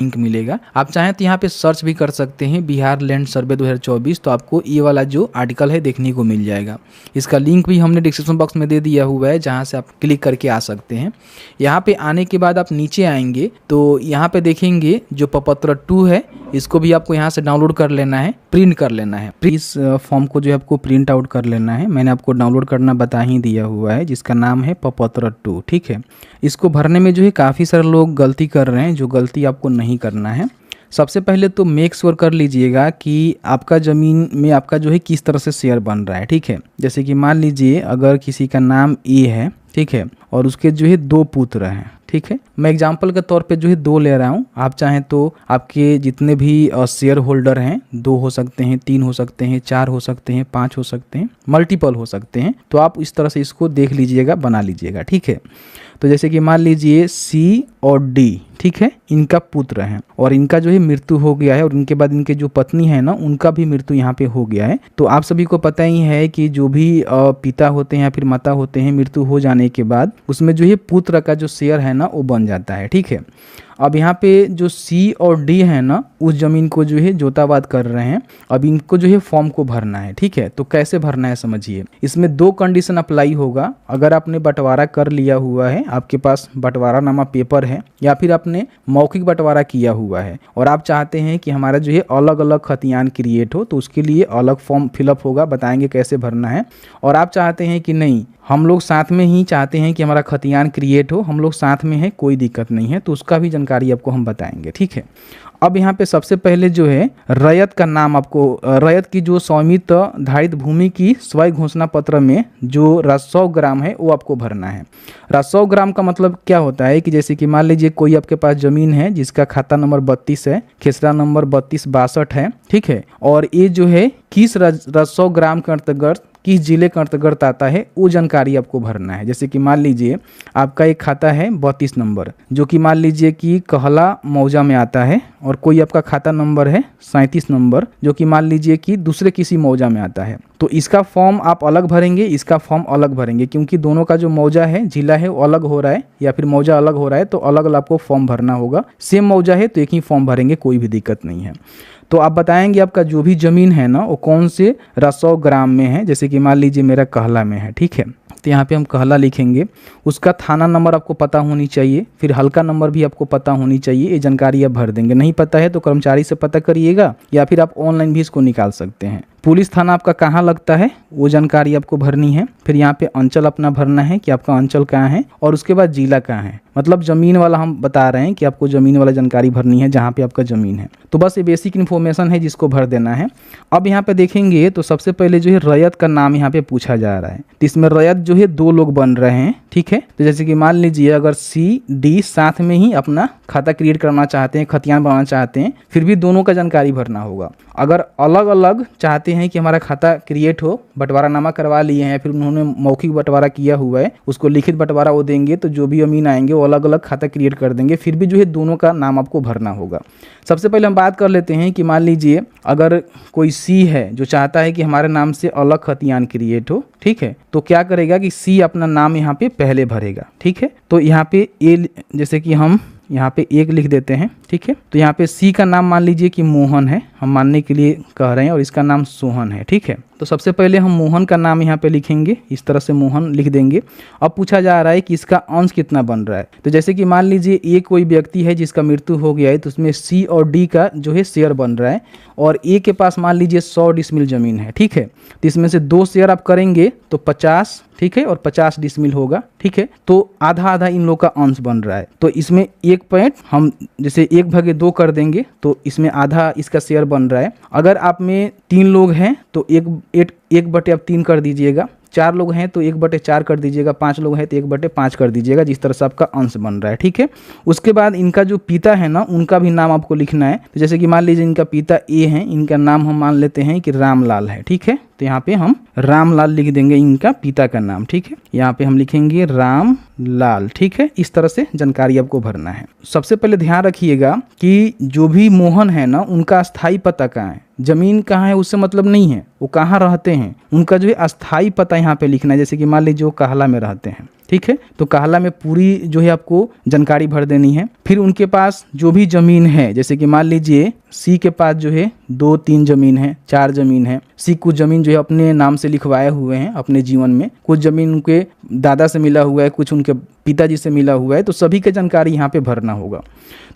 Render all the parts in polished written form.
Link मिलेगा। आप चाहें तो यहाँ पे सर्च भी कर सकते हैं बिहार लैंड सर्वे 2024, तो आपको ये वाला जो आर्टिकल है देखने को मिल जाएगा। इसका लिंक भी हमने डिस्क्रिप्शन बॉक्स में दे दिया हुआ है, जहाँ से आप क्लिक करके आ सकते हैं। यहाँ पे आने के बाद आप नीचे आएंगे तो यहाँ पे देखेंगे जो प्रपत्र 2 है, इसको भी आपको यहाँ से डाउनलोड कर लेना है, प्रिंट कर लेना है। इस फॉर्म को जो है आपको प्रिंट आउट कर लेना है। मैंने आपको डाउनलोड करना बता ही दिया हुआ है, जिसका नाम है प्रपत्र 2, ठीक है। इसको भरने में जो है काफ़ी सारे लोग गलती कर रहे हैं, जो गलती आपको नहीं करना है। सबसे पहले तो मेक श्योर कर लीजिएगा कि आपका ज़मीन में आपका जो है किस तरह से शेयर बन रहा है, ठीक है। जैसे कि मान लीजिए अगर किसी का नाम ए है, ठीक है, और उसके जो है 2 पुत्र हैं, ठीक है। मैं एग्जांपल के तौर पे जो है 2 ले रहा हूँ। आप चाहें तो आपके जितने भी शेयर होल्डर हैं 2 हो सकते हैं, 3 हो सकते हैं, 4 हो सकते हैं, 5 हो सकते हैं, मल्टीपल हो सकते हैं। तो आप इस तरह से इसको देख लीजिएगा, बना लीजिएगा, ठीक है। तो जैसे कि मान लीजिए सी और डी, ठीक है, इनका पुत्र हैं और इनका जो है मृत्यु हो गया है, और इनके बाद इनके जो पत्नी है ना, उनका भी मृत्यु यहाँ पे हो गया है। तो आप सभी को पता ही है कि जो भी पिता होते हैं या फिर माता होते हैं, मृत्यु हो जाने के बाद उसमें जो है पुत्र का जो शेयर है ना वो बन जाता है, ठीक है। अब यहाँ पे जो सी और डी है ना, उस जमीन को जो है जोताबाद कर रहे हैं। अब इनको जो है फॉर्म को भरना है, ठीक है। तो कैसे भरना है समझिए। इसमें 2 कंडीशन अप्लाई होगा। अगर आपने बंटवारा कर लिया हुआ है, आपके पास बंटवारा नामा पेपर है, या फिर आपने मौखिक बंटवारा किया हुआ है और आप चाहते हैं कि हमारा जो है अलग अलग खतियान क्रिएट हो, तो उसके लिए अलग फॉर्म फिलअप होगा, बताएंगे कैसे भरना है। और आप चाहते हैं कि नहीं, हम लोग साथ में ही चाहते हैं कि हमारा खतियान क्रिएट हो, हम लोग साथ में हैं, कोई दिक्कत नहीं है, तो उसका भी जानकारी आपको हम बताएंगे, ठीक है। अब यहाँ पे सबसे पहले जो है रैयत का नाम, आपको रैयत की जो स्वामित्व धारित भूमि की स्वयं घोषणा पत्र में जो राजस्व ग्राम है वो आपको भरना है। राजस्व ग्राम का मतलब क्या होता है कि जैसे कि मान लीजिए कोई आपके पास ज़मीन है जिसका खाता नंबर 32 है, खेसरा नंबर 3262 है, ठीक है, और ये जो है किस राजस्व ग्राम के अंतर्गत, किस जिले के अंतर्गत आता है, वो जानकारी आपको भरना है। जैसे कि मान लीजिए आपका एक खाता है 32 नंबर, जो कि मान लीजिए कि कहला मौजा में आता है, और कोई आपका खाता नंबर है 37 नंबर, जो कि मान लीजिए कि दूसरे किसी मौजा में आता है। तो इसका फॉर्म आप अलग भरेंगे, इसका फॉर्म अलग भरेंगे, क्योंकि दोनों का जो मौजा है, जिला है, वो अलग हो रहा है, या फिर मौजा अलग हो रहा है, तो अलग अलग आपको फॉर्म भरना होगा। सेम मौजा है तो एक ही फॉर्म भरेंगे, कोई भी दिक्कत नहीं है। तो आप बताएंगे आपका जो भी ज़मीन है ना वो कौन से राजस्व ग्राम में है। जैसे कि मान लीजिए मेरा कहला में है, ठीक है, तो यहाँ पे हम कहला लिखेंगे। उसका थाना नंबर आपको पता होनी चाहिए, फिर हल्का नंबर भी आपको पता होनी चाहिए। ये जानकारी आप भर देंगे। नहीं पता है तो कर्मचारी से पता करिएगा, या फिर आप ऑनलाइन भी इसको निकाल सकते हैं। पुलिस थाना आपका कहाँ लगता है वो जानकारी आपको भरनी है। फिर यहाँ पे अंचल अपना भरना है कि आपका अंचल कहाँ है, और उसके बाद जिला कहाँ है। मतलब ज़मीन वाला हम बता रहे हैं कि आपको ज़मीन वाला जानकारी भरनी है जहाँ पे आपका ज़मीन है। तो बस ये बेसिक इन्फॉर्मेशन है जिसको भर देना है। अब यहाँ पे देखेंगे तो सबसे पहले जो है रैयत का नाम यहाँ पे पूछा जा रहा है। तो इसमें रैयत जो है 2 लोग बन रहे हैं, ठीक है। तो जैसे कि मान लीजिए अगर सी डी साथ में ही अपना खाता क्रिएट करना चाहते हैं, खतियान बनाना चाहते हैं, फिर भी दोनों का जानकारी भरना होगा। अगर अलग अलग चाहते हैं कि हमारा खाता क्रिएट हो, बंटवारा नामा करवा लिए हैं, फिर उन्होंने मौखिक बंटवारा किया हुआ है, उसको लिखित बंटवारा वो देंगे, तो जो भी अमीन आएंगे वो अलग अलग खाता क्रिएट कर देंगे, फिर भी जो है दोनों का नाम आपको भरना होगा। सबसे पहले हम बात कर लेते हैं कि मान लीजिए अगर कोई सी है जो चाहता है कि हमारे नाम से अलग खतियान क्रिएट हो, ठीक है, तो क्या करेगा कि सी अपना नाम यहाँ पे पहले भरेगा, ठीक है। तो यहाँ पे ए, जैसे कि हम यहाँ पे 1 लिख देते हैं, ठीक है। तो यहाँ पे सी का नाम मान लीजिए कि मोहन है, हम मानने के लिए कह रहे हैं, और इसका नाम सोहन है, ठीक है। तो सबसे पहले हम मोहन का नाम यहाँ पे लिखेंगे, इस तरह से मोहन लिख देंगे। अब पूछा जा रहा है कि इसका अंश कितना बन रहा है। तो जैसे कि मान लीजिए ए कोई व्यक्ति है जिसका मृत्यु हो गया है, तो उसमें सी और डी का जो है शेयर बन रहा है, और ए के पास मान लीजिए 100 डिसमिल ज़मीन है, ठीक है। तो इसमें से 2 शेयर आप करेंगे तो 50, ठीक है, और 50 डिसमिल होगा, ठीक है। तो आधा आधा इन लोग का अंश बन रहा है। तो इसमें 1 पॉइंट हम जैसे 1/2 कर देंगे, तो इसमें आधा इसका शेयर बन रहा है। अगर आप में 3 लोग हैं तो 1/3 कर दीजिएगा, 4 लोग हैं तो 1/4 कर दीजिएगा, 5 लोग हैं तो 1/5 कर दीजिएगा, जिस तरह से आपका अंश बन रहा है, ठीक है। उसके बाद इनका जो पिता है ना, उनका भी नाम आपको लिखना है। तो जैसे कि मान लीजिए इनका पिता ए हैं, इनका नाम हम मान लेते हैं कि रामलाल है, ठीक है। तो यहाँ पे हम रामलाल लिख देंगे इनका पिता का नाम, ठीक है। यहाँ पे हम लिखेंगे रामलाल, ठीक है। इस तरह से जानकारी आपको भरना है। सबसे पहले ध्यान रखिएगा कि जो भी मोहन है ना, उनका अस्थाई पता कहाँ है, जमीन कहाँ है उससे मतलब नहीं है, वो कहाँ रहते हैं, उनका जो है अस्थाई पता यहाँ पे लिखना है। जैसे कि मान लीजिए वो कहला में रहते हैं, ठीक है। तो काहला में पूरी जो है आपको जानकारी भर देनी है। फिर उनके पास जो भी ज़मीन है, जैसे कि मान लीजिए सी के पास जो है 2-3 ज़मीन है, 4 ज़मीन है। सी कुछ ज़मीन जो है अपने नाम से लिखवाए हुए हैं अपने जीवन में, कुछ ज़मीन उनके दादा से मिला हुआ है, कुछ उनके पिताजी से मिला हुआ है। तो सभी की जानकारी यहाँ पे भरना होगा।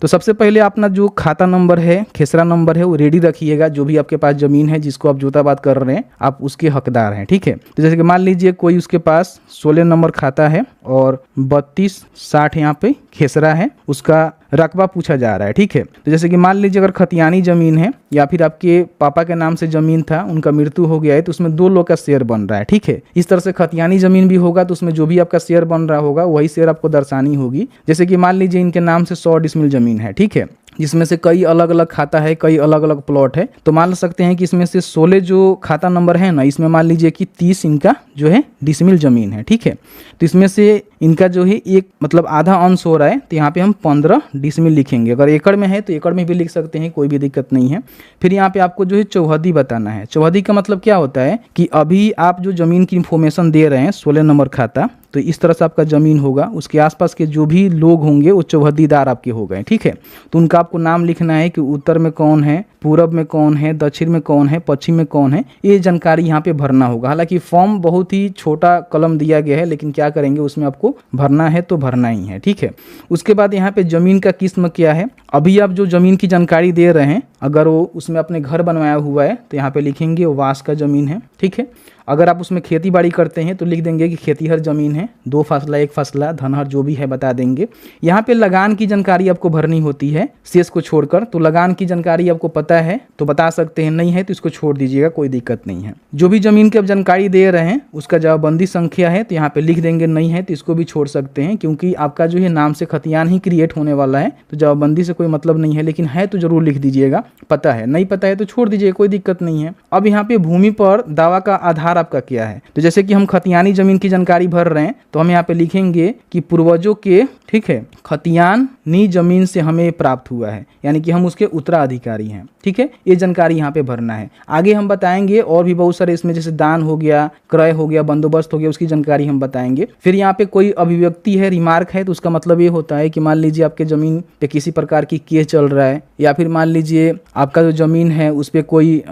तो सबसे पहले अपना जो खाता नंबर है, खेसरा नंबर है, वो रेडी रखिएगा। जो भी आपके पास ज़मीन है जिसको आप जोताबाद कर रहे हैं, आप उसके हकदार हैं, ठीक है। तो जैसे कि मान लीजिए कोई उसके पास 16 नंबर खाता है और 3260 यहाँ पे खेसरा है, उसका रकबा पूछा जा रहा है, ठीक है। तो जैसे कि मान लीजिए अगर खतियानी ज़मीन है या फिर आपके पापा के नाम से ज़मीन था, उनका मृत्यु हो गया है, तो उसमें 2 लोग का शेयर बन रहा है, ठीक है। इस तरह से खतियानी ज़मीन भी होगा तो उसमें जो भी आपका शेयर बन रहा होगा वही शेयर आपको दर्शानी होगी। जैसे कि मान लीजिए इनके नाम से 100 डिसमिल ज़मीन है, ठीक है, जिसमें से कई अलग अलग खाता है, कई अलग अलग प्लॉट है। तो मान सकते हैं कि इसमें से 16 जो खाता नंबर है ना, इसमें मान लीजिए कि 30 इनका जो है डिसमिल ज़मीन है, ठीक है। तो इसमें से इनका जो है एक मतलब आधा अंश हो रहा है, तो यहाँ पे हम 15 डिसमिल लिखेंगे। अगर एकड़ में है तो एकड़ में भी लिख सकते हैं, कोई भी दिक्कत नहीं है। फिर यहाँ पे आपको जो है चौहदी बताना है। चौहदी का मतलब क्या होता है कि अभी आप जो ज़मीन की इंफॉर्मेशन दे रहे हैं 16 नंबर खाता, तो इस तरह से आपका ज़मीन होगा, उसके आसपास के जो भी लोग होंगे वो चौहदीदार आपके हो गए, ठीक है। तो उनका आपको नाम लिखना है कि उत्तर में कौन है, पूरब में कौन है, दक्षिण में कौन है, पश्चिम में कौन है, ये जानकारी यहाँ पे भरना होगा। हालांकि फॉर्म बहुत ही छोटा कलम दिया गया है, लेकिन क्या करेंगे उसमें आपको भरना है तो भरना ही है, ठीक है। उसके बाद यहाँ पे ज़मीन का किस्म क्या है। अभी आप जो ज़मीन की जानकारी दे रहे हैं, अगर वो उसमें अपने घर बनवाया हुआ है तो यहाँ पे लिखेंगे वो वास का ज़मीन है, ठीक है। अगर आप उसमें खेती बाड़ी करते हैं तो लिख देंगे कि खेतीहर ज़मीन है, 2 फासला 1 फासला धनहर जो भी है बता देंगे। यहाँ पे लगान की जानकारी आपको भरनी होती है शेष को छोड़कर। तो लगान की जानकारी आपको पता है तो बता सकते हैं, नहीं है तो इसको छोड़ दीजिएगा, कोई दिक्कत नहीं है। जो भी ज़मीन की आप जानकारी दे रहे हैं उसका जवाबबंदी संख्या है तो यहाँ पे लिख देंगे, नहीं है तो इसको भी छोड़ सकते हैं, क्योंकि आपका जो है नाम से खतियान ही क्रिएट होने वाला है, तो जवाबबंदी से कोई मतलब नहीं है। लेकिन है तो जरूर लिख दीजिएगा, पता है, नहीं पता है तो छोड़ दीजिए, कोई दिक्कत नहीं है। अब यहाँ पे भूमि पर दावा का आधार आपका क्या है। तो जैसे कि हम खतियानी जमीन की जानकारी भर रहे हैं तो हम यहाँ पे लिखेंगे कि पूर्वजों के, ठीक है, खतियानी जमीन से हमें प्राप्त हुआ है, यानी कि हम उसके उत्तराधिकारी हैं, ठीक है। ये जानकारी यहाँ पे भरना है। आगे हम बताएंगे और भी बहुत सारे इसमें, जैसे दान हो गया, क्रय हो गया, बंदोबस्त हो गया, उसकी जानकारी हम बताएंगे। फिर यहाँ पे कोई अभिव्यक्ति है, रिमार्क है, तो उसका मतलब ये होता है कि मान लीजिए आपके जमीन पे किसी प्रकार की केस चल रहा है, या फिर मान लीजिए आपका जो जमीन है उस पर कोई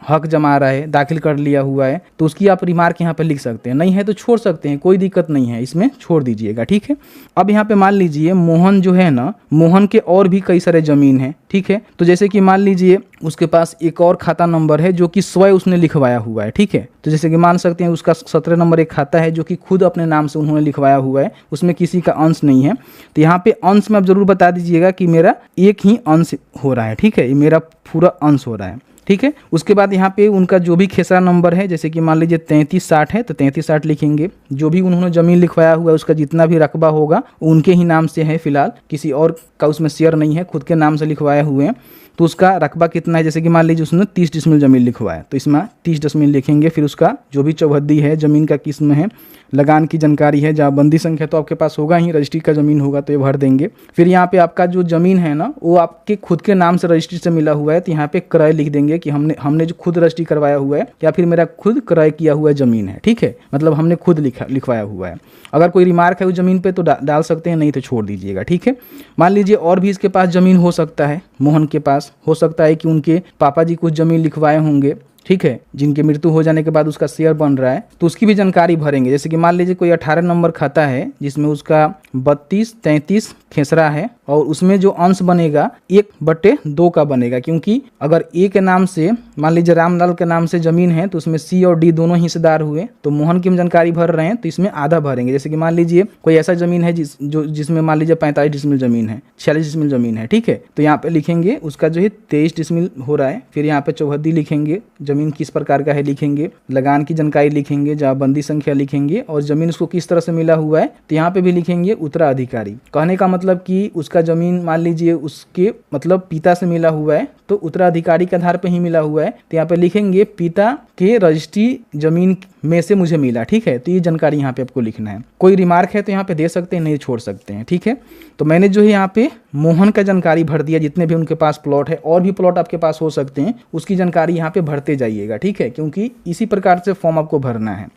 हक जमा रहा है, दाखिल कर लिया हुआ है, तो उसकी आप रिमार्क यहाँ पे लिख सकते हैं। नहीं है तो छोड़ सकते हैं, कोई दिक्कत नहीं है, इसमें छोड़ दीजिएगा, ठीक है। अब यहाँ पे मान लीजिए मोहन जो है ना, मोहन के और भी कई सारे जमीन है, ठीक है। तो जैसे कि मान लीजिए उसके पास एक और खाता नंबर है जो कि स्वयं उसने लिखवाया हुआ है, ठीक है। तो जैसे कि मान सकते हैं उसका 17 नंबर एक खाता है जो कि खुद अपने नाम से उन्होंने लिखवाया हुआ है, उसमें किसी का अंश नहीं है। तो यहाँ पे अंश में आप जरूर बता दीजिएगा कि मेरा एक ही अंश हो रहा है, ठीक है, ये मेरा पूरा अंश हो रहा है, ठीक है। उसके बाद यहाँ पे उनका जो भी खेसरा नंबर है, जैसे कि मान लीजिए 3360 है तो 3360 लिखेंगे। जो भी उन्होंने जमीन लिखवाया हुआ है उसका जितना भी रकबा होगा उनके ही नाम से है, फिलहाल किसी और का उसमें शेयर नहीं है, खुद के नाम से लिखवाए हुए हैं। तो उसका रकबा कितना है, जैसे कि मान लीजिए उसने 30 डिसमिल जमीन लिखवाया तो इसमें 30 डिसमिल लिखेंगे। फिर उसका जो भी चौहद्दी है, जमीन का किस्म है, लगान की जानकारी है, जवाबबंदी संख्या तो आपके पास होगा ही, रजिस्ट्री का जमीन होगा तो ये भर देंगे। फिर यहाँ पे आपका जो जमीन है ना वो आपके खुद के नाम से रजिस्ट्री से मिला हुआ है, तो यहाँ पे क्रय लिख देंगे कि हमने जो खुद रजिस्ट्री करवाया हुआ है या फिर मेरा खुद क्रय किया हुआ जमीन है, ठीक है, मतलब हमने खुद लिखवाया हुआ है। अगर कोई रिमार्क है उस जमीन पे तो डाल सकते हैं, नहीं तो छोड़ दीजिएगा, ठीक है। मान लीजिए और भी इसके पास जमीन हो सकता है, मोहन के पास हो सकता है कि उनके पापा जी कुछ जमीन लिखवाए होंगे, ठीक है, जिनके मृत्यु हो जाने के बाद उसका शेयर बन रहा है, तो उसकी भी जानकारी भरेंगे। जैसे कि मान लीजिए कोई 18 नंबर खाता है जिसमें उसका 32-33 खेसरा है और उसमें जो अंश बनेगा 1/2 का बनेगा, क्योंकि अगर ए के नाम से, मान लीजिए रामलाल के नाम से जमीन है तो उसमें सी और डी दोनों हिस्सेदार हुए, तो मोहन की हम जानकारी भर रहे हैं तो इसमें आधा भरेंगे। जैसे कि मान लीजिए कोई ऐसा जमीन है जिसमें मान लीजिए 45 डिसमिल जमीन है, 46 डिसमिल जमीन है, ठीक है, तो यहाँ पे लिखेंगे उसका जो है 23 डिसमिल हो रहा है। फिर यहाँ पे चौहद्दी लिखेंगे, जमीन किस प्रकार का है लिखेंगे, लगान की जानकारी लिखेंगे, जवाबबंदी संख्या लिखेंगे और जमीन उसको किस तरह से मिला हुआ है तो यहाँ पे भी लिखेंगे उत्तराधिकारी। कहने का मतलब कि उसका जमीन मान लीजिए उसके मतलब पिता से मिला हुआ है तो उत्तराधिकारी के आधार पे ही मिला हुआ है, तो यहाँ पे लिखेंगे पिता के रजिस्ट्री जमीन में से मुझे मिला, ठीक है। तो ये जानकारी यहाँ पे आपको लिखना है। कोई रिमार्क है तो यहाँ पे दे सकते हैं, नहीं छोड़ सकते हैं, ठीक है। तो मैंने जो है यहाँ पे मोहन का जानकारी भर दिया, जितने भी उनके पास प्लॉट है, और भी प्लॉट आपके पास हो सकते हैं, उसकी जानकारी यहाँ पे भरते जाइएगा, ठीक है, क्योंकि इसी प्रकार से फॉर्म आपको भरना है।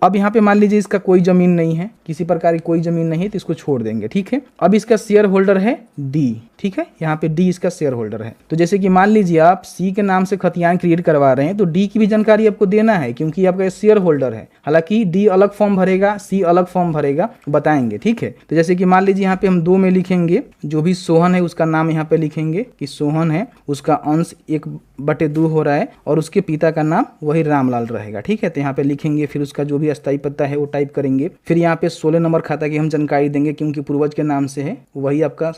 अब यहाँ पे मान लीजिए इसका कोई जमीन नहीं है, किसी प्रकार की कोई जमीन नहीं है, तो इसको छोड़ देंगे। ठीक है, अब इसका शेयर होल्डर है डी। ठीक है, यहाँ पे डी इसका शेयर होल्डर है। तो जैसे कि मान लीजिए आप सी के नाम से खतियान क्रिएट करवा रहे हैं, तो डी की भी जानकारी आपको देना है, क्योंकि आपका शेयर होल्डर है। हालांकि डी अलग फॉर्म भरेगा, सी अलग फॉर्म भरेगा, बताएंगे। ठीक है, तो जैसे कि मान लीजिए यहाँ पे हम 2 में लिखेंगे, जो भी सोहन है उसका नाम यहाँ पे लिखेंगे कि सोहन है, उसका अंश 1/2 हो रहा है, और उसके पिता का नाम वही रामलाल रहेगा। ठीक है, तो यहाँ पे लिखेंगे, फिर उसका जो भी अस्थायी पता है वो टाइप करेंगे। फिर यहाँ पे 16 नंबर खाता की हम जानकारी देंगे, क्योंकि पूर्वज के नाम से है, वही आपका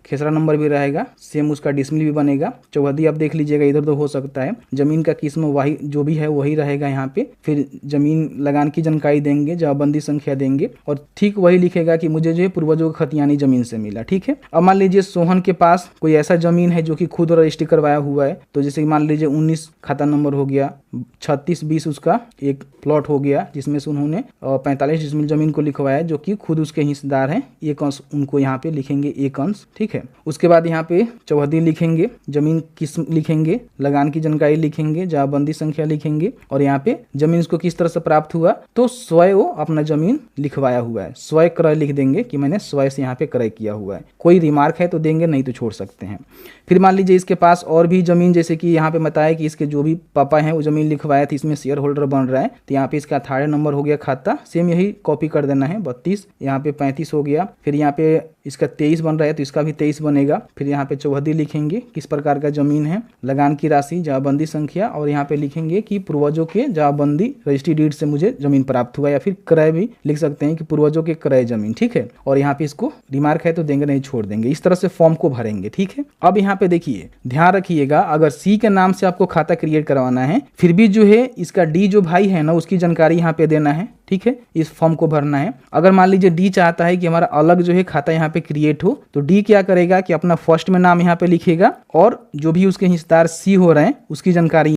खेसरा नंबर भी रहेगा, सेम उसका डिसमिल भी बनेगा। चौहदी आप देख लीजिएगा, इधर तो हो सकता है। जमीन का किस्म वही जो भी है वही रहेगा यहाँ पे। फिर जमीन लगान की जानकारी देंगे, जवाबबंदी संख्या देंगे, और ठीक वही लिखेगा कि मुझे जो है पूर्वजों की खतियानी जमीन से मिला। ठीक है, अब मान लीजिए सोहन के पास कोई ऐसा जमीन है जो कि खुद रजिस्ट्री करवाया हुआ है, तो जैसे मान लीजिए 19 खाता नंबर हो गया, 36-20 उसका एक प्लॉट हो गया, जिसमें से उन्होंने 45 डिसमिल जमीन को लिखवाया, जो कि खुद उसके हिस्सेदार हैं। एक अंश उनको यहाँ पे लिखेंगे, एक अंश। ठीक है, उसके बाद यहाँ पे चौहदी लिखेंगे, जमीन किस्म लिखेंगे, लगान की जानकारी लिखेंगे, जवाबबंदी संख्या लिखेंगे, और यहाँ पे जमीन उसको किस तरह से प्राप्त हुआ, तो स्वयं वो अपना जमीन लिखवाया हुआ है, स्वयं क्रय लिख देंगे कि मैंने स्वयं से यहाँ पे क्रय किया हुआ है। कोई रिमार्क है तो देंगे, नहीं तो छोड़ सकते हैं। फिर मान लीजिए इसके पास और भी जमीन, जैसे कि यहाँ पे बताया कि इसके जो भी पापा हैं वो जमीन लिखवाया था, इसमें शेयर होल्डर बन रहा है, तो यहाँ पे इसका 18 नंबर हो गया खाता, सेम यही कॉपी कर देना है, 32, यहाँ पे 35 हो गया। फिर यहाँ पे इसका 23 बन रहा है, तो इसका भी 23 बनेगा। फिर यहाँ पे चौहदी लिखेंगे, किस प्रकार का जमीन है, लगान की राशि, जवाबबंदी संख्या, और यहाँ पे लिखेंगे कि पूर्वजों के जवाबबंदी रजिस्ट्री डीड से मुझे जमीन प्राप्त हुआ, या फिर क्रय भी लिख सकते हैं कि पूर्वजों के क्रय जमीन। ठीक है, और यहाँ पे इसको रिमार्क है तो देंगे, नहीं छोड़ देंगे। इस तरह से फॉर्म को भरेंगे। ठीक है, अब यहाँ पे देखिए, ध्यान रखिएगा, अगर सी के नाम से आपको खाता क्रिएट करवाना है, फिर भी जो है इसका डी जो भाई है ना, उसकी जानकारी यहाँ पे देना है। ठीक है, इस फॉर्म को भरना है। अगर मान लीजिए डी चाहता है कि हमारा अलग जो है खाता यहाँ पे क्रिएट हो, तो डी क्या करेगा कि अपना फर्स्ट में नाम यहाँ पे लिखेगा, और जो भी उसके हिस्सेदार सी हो रहे हैं उसकी जानकारी